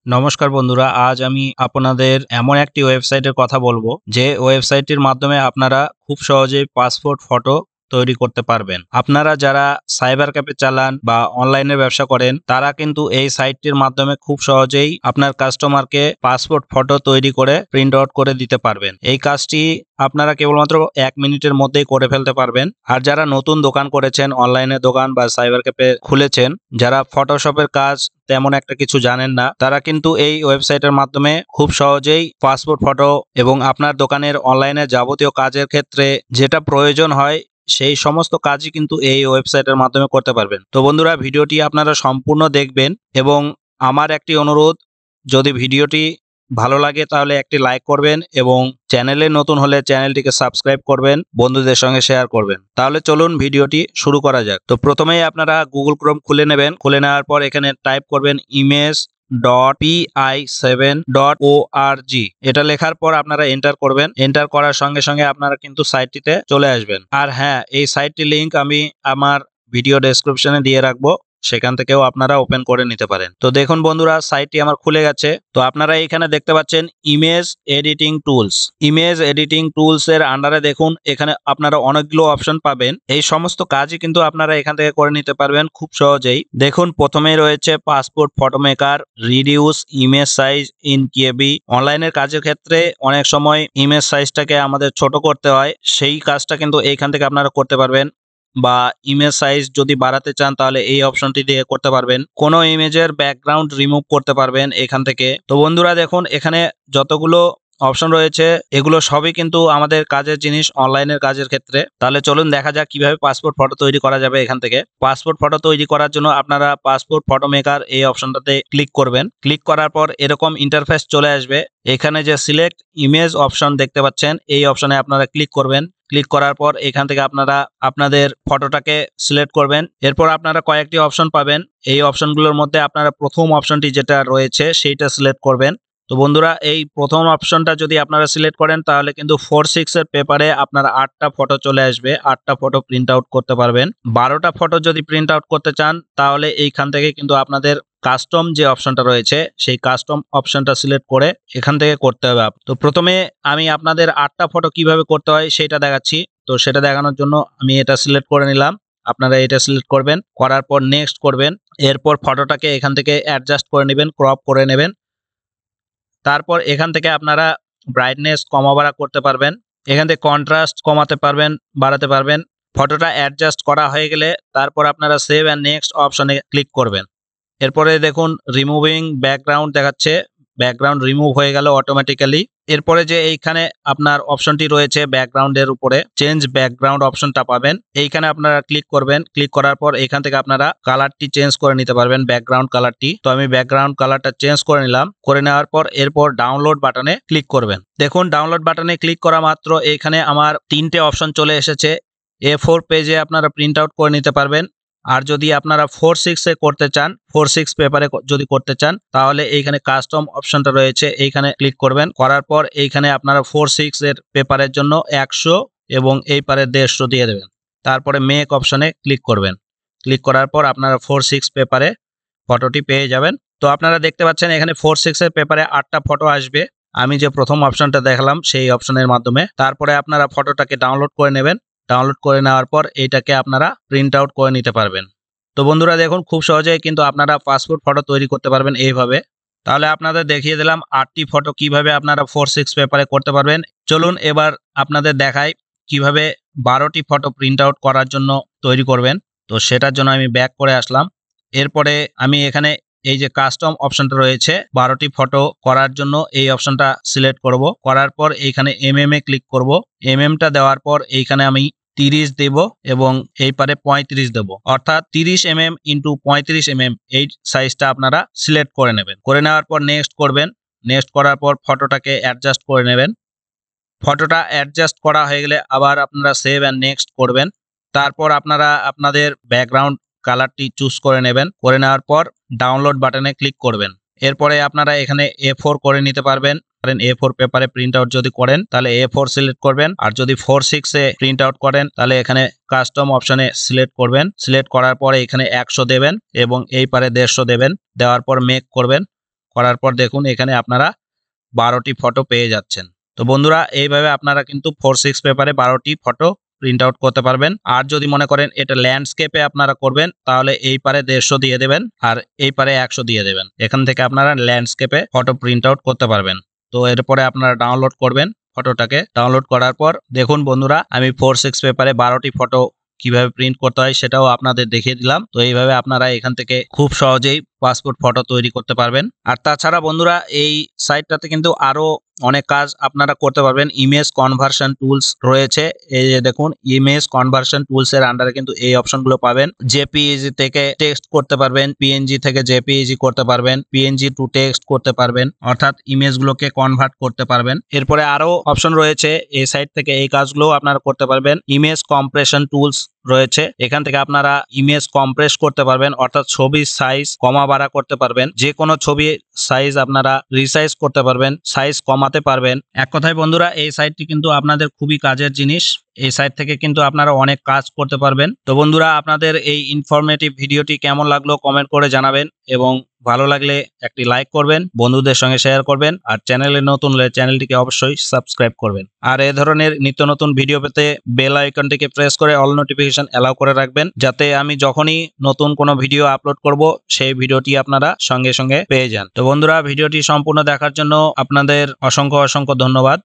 নমস্কার বন্ধুরা, আজ আমি আপনাদের এমন একটি ওয়েবসাইটের কথা বলবো যে ওয়েবসাইটটির মাধ্যমে আপনারা খুব সহজেই পাসপোর্ট ফটো তৈরি করতে পারবেন। আপনারা যারা সাইবার ক্যাফে চালান বা অনলাইনে ব্যবসা করেন তারা কিন্তু এই সাইটটির মাধ্যমে খুব সহজেই আপনার কাস্টমারকে পাসপোর্ট ফটো তৈরি করে প্রিন্ট আউট করে দিতে পারবেন। এই কাজটি আপনারা কেবলমাত্র 1 মিনিটের মধ্যেই করে ফেলতে পারবেন। আর যারা নতুন দোকান করেছেন, অনলাইনে দোকান বা সাইবার ক্যাফে খুলেছেন, যারা ফটোশপের কাজ তেমন একটা কিছু জানেন না, তারা কিন্তু এই ওয়েবসাইটের মাধ্যমে খুব সহজেই পাসপোর্ট ফটো এবং আপনার দোকানের অনলাইনে যাবতীয় কাজের ক্ষেত্রে যেটা প্রয়োজন হয় সেই সমস্ত কাজই কিন্তু এই ওয়েবসাইটের মাধ্যমে করতে পারবেন। তো বন্ধুরা, ভিডিওটি আপনারা সম্পূর্ণ দেখবেন এবং আমার একটি অনুরোধ, যদি ভিডিওটি ভালো লাগে তাহলে একটি লাইক করবেন এবং চ্যানেলে নতুন হলে চ্যানেলটিকে সাবস্ক্রাইব করবেন, বন্ধুদের সঙ্গে শেয়ার করবেন। তাহলে চলুন ভিডিওটি শুরু করা যাক। তো প্রথমেই আপনারা গুগল ক্রোম খুলে নেবেন। খুলে নেওয়ার পর এখানে টাইপ করবেন image.pi7.org। এটা লেখার পর আপনারা এন্টার করবেন। এন্টার করার সঙ্গে সঙ্গে আপনারা কিন্তু সাইটটিতে চলে আসবেন। আর হ্যাঁ, এই সাইটটির লিংক আমি আমার ভিডিও ডেসক্রিপশনে দিয়ে রাখবো, সেখান থেকেও আপনারা ওপেন করে নিতে পারেন। তো দেখুন বন্ধুরা, সাইটটি আমার খুলে গেছে। তো আপনারা এখানে দেখতে পাচ্ছেন image editing tools. Image editing tools এর আন্ডারে দেখুন এখানে আপনারা অনেকগুলো অপশন পাবেন। এই সমস্ত কাজই কিন্তু আপনারা এখান থেকে করে নিতে পারবেন খুব সহজেই। দেখুন প্রথমেই রয়েছে passport photo maker, reduce image size in KB. অনলাইনের কাজের ক্ষেত্রে অনেক সময় ইমেজ সাইজটাকে আমাদের ছোট করতে হয়, সেই কাজটা কিন্তু এইখান থেকে আপনারা করতে পারবেন। বা ইমেজ সাইজ যদি বাড়াতে চান তাহলে এই অপশনটি দিয়ে করতে পারবেন। কোনো ইমেজের ব্যাকগ্রাউন্ড রিমুভ করতে পারবেন এখান থেকে। তো বন্ধুরা দেখুন, এখানে যতগুলো অপশন রয়েছে এগুলো সবই কিন্তু আমাদের কাজের জিনিস অনলাইনের কাজের ক্ষেত্রে। তাহলে চলুন দেখা যাক কিভাবে পাসপোর্ট ফটো তৈরি করা যাবে এখান থেকে। পাসপোর্ট ফটো তৈরি করার জন্য আপনারা পাসপোর্ট ফটো মেকার এই অপশনটাতে ক্লিক করবেন। ক্লিক করার পর এরকম ইন্টারফেস চলে আসবে। এখানে যে সিলেক্ট ইমেজ অপশন দেখতে পাচ্ছেন, এই অপশনে আপনারা ক্লিক করবেন। ক্লিক করার পর এখান থেকে আপনারা আপনাদের ফটোটাকে সিলেক্ট করবেন। এরপর আপনারা কয়েকটি অপশন পাবেন। এই অপশনগুলোর মধ্যে আপনারা প্রথম অপশনটি যেটা রয়েছে সেইটা সিলেক্ট করবেন। তো বন্ধুরা, এই প্রথম অপশনটা যদি আপনারা সিলেক্ট করেন তাহলে কিন্তু 4:6 এর পেপারে আপনার 8টা ফটো চলে আসবে। 8টা ফটো প্রিন্ট আউট করতে পারবেন। 12টা ফটো যদি প্রিন্ট আউট করতে চান তাহলে এইখান থেকে কিন্তু আপনাদের কাস্টম যে অপশনটা রয়েছে সেই কাস্টম অপশনটা সিলেক্ট করে এখান থেকে করতে হবে। তো প্রথমে আমি আপনাদের 8টা ফটো কিভাবে করতে হয় সেটা দেখাচ্ছি। তো সেটা দেখানোর জন্য আমি এটা সিলেক্ট করে নিলাম। আপনারা এটা সিলেক্ট করবেন, করার পর নেক্সট করবেন। এরপর ফটোটাকে এখান থেকে অ্যাডজাস্ট করে নেবেন, ক্রপ করে নেবেন। তারপর এখান থেকে আপনারা ব্রাইটনেস কমা বাড়া করতে পারবেন। এখান থেকে কন্ট্রাস্ট কমাতে পারবেন, বাড়াতে পারবেন। ফটোটা অ্যাডজাস্ট করা হয়ে গেলে তারপর আপনারা সেভ অ্যান্ড নেক্সট অপশনে ক্লিক করবেন। এরপরে দেখুন রিমুভিং ব্যাকগ্রাউন্ড দেখাচ্ছে, ব্যাকগ্রাউন্ড রিমুভ হয়ে গেল অটোমেটিক্যালি। এরপরে যে এইখানে আপনার অপশনটি রয়েছে ব্যাকগ্রাউন্ডের উপরে, চেঞ্জ ব্যাকগ্রাউন্ড অপশনটা পাবেন। এইখানে আপনারা ক্লিক করবেন। ক্লিক করার পর এখান থেকে আপনারা কালারটি চেঞ্জ করে নিতে পারবেন, ব্যাকগ্রাউন্ড কালারটি। তো আমি ব্যাকগ্রাউন্ড কালারটা চেঞ্জ করে নিলাম। করে নেওয়ার পর এরপর ডাউনলোড বাটনে ক্লিক করবেন। দেখুন ডাউনলোড বাটনে ক্লিক করা মাত্র এইখানে আমার 3টে অপশন চলে এসেছে। A4 পেজে আপনারা প্রিন্ট আউট করে নিতে পারবেন। আর যদি আপনারা 4:6 এ করতে চান, 4:6 পেপারে যদি করতে চান তাহলে এইখানে কাস্টম অপশনটা রয়েছে, এইখানে ক্লিক করবেন। করার পর এইখানে আপনারা 4:6 এর পেপারের জন্য 100 এবং এই পারে 150 দিয়ে দেবেন। তারপরে মেক অপশনে ক্লিক করবেন। ক্লিক করার পর আপনারা 4:6 পেপারে ফটোটি পেয়ে যাবেন। তো আপনারা দেখতে পাচ্ছেন এখানে 4:6 এর পেপারে 8টা ফটো আসবে। আমি যে প্রথম অপশনটা দেখালাম সেই অপশনের মাধ্যমে। তারপরে আপনারা ফটোটাকে ডাউনলোড করে নেবেন। ডাউনলোড করে নেওয়ার পর এইটাকে আপনারা প্রিন্ট আউট করে নিতে পারবেন। তো বন্ধুরা দেখুন, খুব সহজেই কিন্তু আপনারা পাসপোর্ট ফটো তৈরি করতে পারবেন এইভাবে। তাহলে আপনাদের দেখিয়ে দিলাম 8টি ফটো কিভাবে আপনারা 4:6 পেপারে করতে পারবেন। চলুন এবার আপনাদের দেখাই কিভাবে 12টি ফটো প্রিন্ট আউট করার জন্য তৈরি করবেন। তো সেটার জন্য আমি ব্যাক করে আসলাম। এরপরে আমি এখানে এই যে কাস্টম অপশনটা রয়েছে 12টি ফটো করার জন্য এই অপশনটা সিলেক্ট করব। করার পর এইখানে এ ক্লিক করব। টা দেওয়ার পর এইখানে আমি 30 দেব এবং এই পারে 35 দেব, অর্থাৎ 30 ইন্টু 35 এই সাইজটা আপনারা সিলেক্ট করে নেবেন। করে নেওয়ার পর নেক্সট করবেন। নেক্সট করার পর ফটোটাকে অ্যাডজাস্ট করে নেবেন। ফটোটা অ্যাডজাস্ট করা হয়ে গেলে আবার আপনারা সেভ অ্যান্ড নেক্সট করবেন। তারপর আপনারা আপনাদের ব্যাকগ্রাউন্ড কালারটি চুজ করে নেবেন। করে নেওয়ার পর ডাউনলোড বাটনে ক্লিক করবেন। এরপরে আপনারা এখানে A4 করে নিতে পারবেন। A4 পেপারে প্রিন্ট আউট যদি করেন তাহলে A4 সিলেক্ট করবেন। আর যদি 4:6 এ প্রিন্ট আউট করেন তাহলে এখানে কাস্টম অপশনে সিলেক্ট করবেন। সিলেক্ট করার পরে এখানে 100 দেবেন এবং এই পারে 150 দেবেন। দেওয়ার পর মেক করবেন। করার পর দেখুন এখানে আপনারা 12টি ফটো পেয়ে যাচ্ছেন। তো বন্ধুরা এইভাবে আপনারা কিন্তু 4/6 পেপারে 12টি ফটো প্রিন্ট আউট করতে পারবেন। আর যদি মনে করেন এটা ল্যান্ডস্কেপে আপনারা করবেন তাহলে এই পারে 150 দিয়ে দেবেন আর এই পারে 100 দিয়ে দেবেন। এখান থেকে আপনারা ল্যান্ডস্কেপে ফটো প্রিন্ট আউট করতে পারবেন। তো এরপরে আপনারা ডাউনলোড করবেন ফটোটাকে। ডাউনলোড করার পর দেখুন বন্ধুরা আমি 4/6 পেপারে 12টি ফটো কিভাবে প্রিন্ট করতে হয় সেটাও আপনাদের দেখিয়ে দিলাম। তো এইভাবে আপনারা এখান থেকে খুব সহজেই পাসপোর্ট ফটো তৈরি করতে পারবেন। আর তাছাড়া বন্ধুরা এই সাইটটাতে কিন্তু আরো অনেক কাজ আপনারা করতে পারবেন। ইমেজ কনভার্সন টুলস রয়েছে, এই যে দেখুন ইমেজ কনভার্সন টুলস এর আন্ডারে কিন্তু এই অপশনগুলো পাবেন। জেপিইজি থেকে টেক্সট করতে পারবেন, পিএনজি থেকে জেপিইজি করতে পারবেন, পিএনজি টু টেক্সট করতে পারবেন, অর্থাৎ ইমেজগুলোকে কনভার্ট করতে পারবেন। এরপরে আরো অপশন রয়েছে এই সাইট থেকে, এই কাজগুলো আপনারা করতে পারবেন। ইমেজ কম্প্রেশন টুলস রয়েছে, এখান থেকে আপনারা ইমেজ কম্প্রেস করতে পারবেন, অর্থাৎ ছবির সাইজ কমা বাড়া করতে পারবেন। যে কোনো ছবি সাইজ আপনারা রিসাইজ করতে পারবেন, সাইজ কমাতে পারবেন। এক কথায় বন্ধুরা এই সাইটটি কিন্তু আপনাদের খুবই কাজের জিনিস। এই সাইট থেকে কিন্তু আপনারা অনেক কাজ করতে পারবেন। তো বন্ধুরা আপনাদের এই ইনফরমেটিভ ভিডিওটি কেমন লাগলো কমেন্ট করে জানাবেন এবং ভালো লাগলে একটি লাইক করবেন, বন্ধুদের সঙ্গে শেয়ার করবেন আর চ্যানেলে নতুন হলে চ্যানেলটিকে অবশ্যই সাবস্ক্রাইব করবেন। আর এই ধরনের নিত্য নতুন ভিডিও পেতে বেল আইকনটিকে প্রেস করে অল নোটিফিকেশন অ্যালাউ করে রাখবেন, যাতে আমি যখনই নতুন কোনো ভিডিও আপলোড করব সেই ভিডিওটি আপনারা সঙ্গে সঙ্গে পেয়ে যান। তো বন্ধুরা ভিডিওটি সম্পূর্ণ দেখার জন্য আপনাদের অসংখ্য ধন্যবাদ।